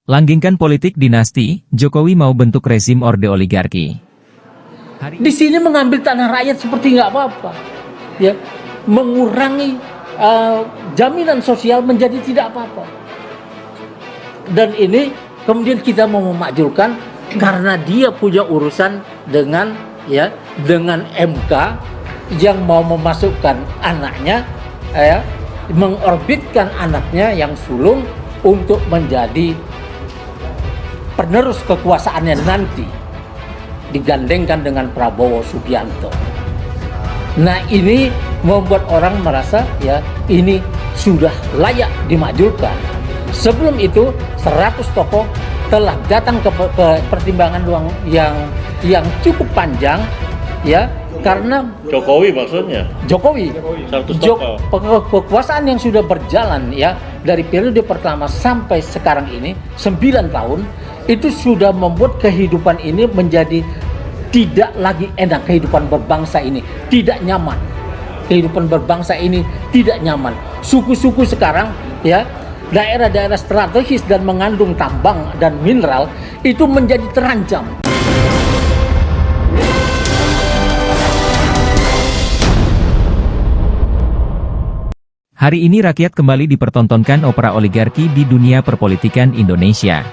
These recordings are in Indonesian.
Langgengkan politik dinasti, Jokowi mau bentuk rezim orde oligarki. Di sini mengambil tanah rakyat seperti nggak apa-apa, ya, mengurangi jaminan sosial menjadi tidak apa-apa. Dan ini kemudian kita mau memakjulkan karena dia punya urusan dengan MK yang mau memasukkan anaknya, mengorbitkan anaknya yang sulung untuk menjadi penerus kekuasaannya nanti, digandengkan dengan Prabowo Subianto. Nah, ini membuat orang merasa ini sudah layak dimakjulkan. Sebelum itu 100 tokoh telah datang ke pertimbangan yang cukup panjang, karena Jokowi maksudnya. Jokowi 100 tokoh. Kekuasaan yang sudah berjalan dari periode pertama sampai sekarang ini 9 tahun itu sudah membuat kehidupan ini menjadi tidak lagi enak. Kehidupan berbangsa ini tidak nyaman. Kehidupan berbangsa ini tidak nyaman. Suku-suku sekarang daerah-daerah strategis dan mengandung tambang dan mineral itu menjadi terancam. Hari ini rakyat kembali dipertontonkan opera oligarki di dunia perpolitikan Indonesia.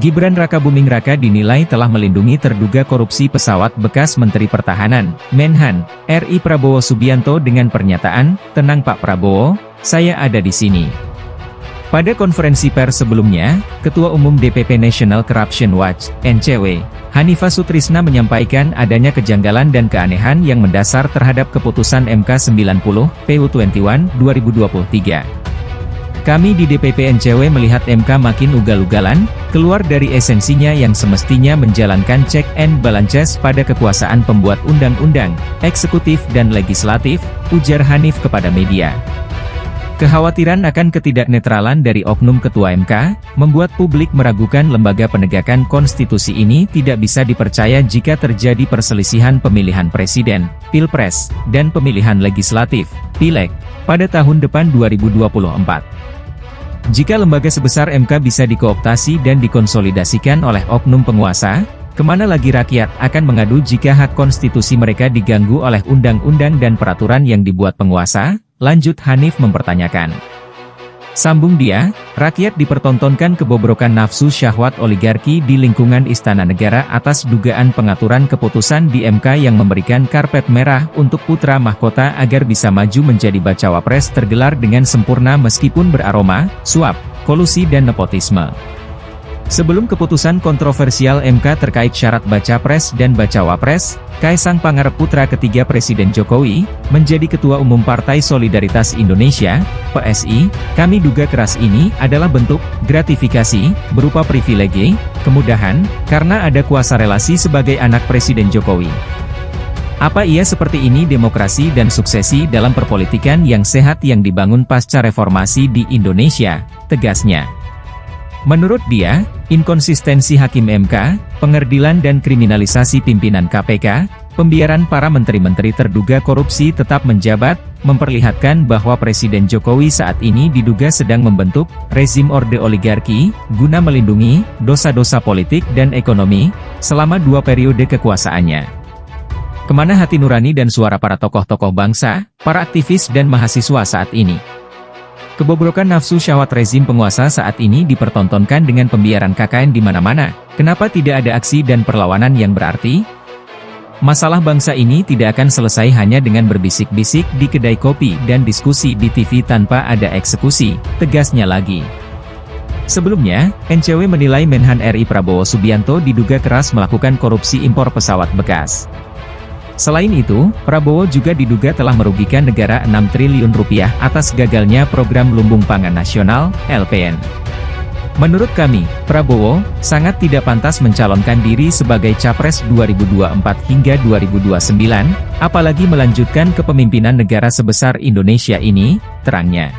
Gibran Rakabuming Raka dinilai telah melindungi terduga korupsi pesawat bekas Menteri Pertahanan, Menhan, RI Prabowo Subianto dengan pernyataan, "Tenang Pak Prabowo, saya ada di sini." Pada konferensi pers sebelumnya, Ketua Umum DPP National Corruption Watch, NCW, Hanifah Sutrisna menyampaikan adanya kejanggalan dan keanehan yang mendasar terhadap keputusan MK 90, PU21, 2023. Kami di DPP NCW melihat MK makin ugal-ugalan, keluar dari esensinya yang semestinya menjalankan check and balances pada kekuasaan pembuat undang-undang, eksekutif dan legislatif, ujar Hanif kepada media. Kekhawatiran akan ketidaknetralan dari oknum Ketua MK, membuat publik meragukan lembaga penegakan konstitusi ini tidak bisa dipercaya jika terjadi perselisihan pemilihan presiden, pilpres, dan pemilihan legislatif, pileg, pada tahun depan 2024. Jika lembaga sebesar MK bisa dikooptasi dan dikonsolidasikan oleh oknum penguasa, kemana lagi rakyat akan mengadu jika hak konstitusi mereka diganggu oleh undang-undang dan peraturan yang dibuat penguasa? Lanjut Hanif mempertanyakan. Sambung dia, rakyat dipertontonkan kebobrokan nafsu syahwat oligarki di lingkungan Istana Negara atas dugaan pengaturan keputusan di MK yang memberikan karpet merah untuk putra mahkota agar bisa maju menjadi bacawa pres tergelar dengan sempurna meskipun beraroma, suap, kolusi dan nepotisme. Sebelum keputusan kontroversial MK terkait syarat baca pres dan bacawa pres, Kaisang Pangarep putra ketiga Presiden Jokowi, menjadi Ketua Umum Partai Solidaritas Indonesia, PSI, kami duga keras ini adalah bentuk gratifikasi, berupa privilege, kemudahan, karena ada kuasa relasi sebagai anak Presiden Jokowi. Apa iya seperti ini demokrasi dan suksesi dalam perpolitikan yang sehat yang dibangun pasca reformasi di Indonesia, tegasnya. Menurut dia, inkonsistensi Hakim MK, pengerdilan dan kriminalisasi pimpinan KPK, pembiaran para menteri-menteri terduga korupsi tetap menjabat, memperlihatkan bahwa Presiden Jokowi saat ini diduga sedang membentuk rezim orde oligarki, guna melindungi dosa-dosa politik dan ekonomi, selama 2 periode kekuasaannya. Kemana hati nurani dan suara para tokoh-tokoh bangsa, para aktivis dan mahasiswa saat ini? Kebobrokan nafsu syahwat rezim penguasa saat ini dipertontonkan dengan pembiaran KKN di mana-mana. Kenapa tidak ada aksi dan perlawanan yang berarti? Masalah bangsa ini tidak akan selesai hanya dengan berbisik-bisik di kedai kopi dan diskusi di TV tanpa ada eksekusi, tegasnya lagi. Sebelumnya, NCW menilai Menhan RI Prabowo Subianto diduga keras melakukan korupsi impor pesawat bekas. Selain itu, Prabowo juga diduga telah merugikan negara 6 triliun rupiah atas gagalnya program Lumbung Pangan Nasional, LPN. Menurut kami, Prabowo sangat tidak pantas mencalonkan diri sebagai Capres 2024 hingga 2029, apalagi melanjutkan kepemimpinan negara sebesar Indonesia ini, terangnya.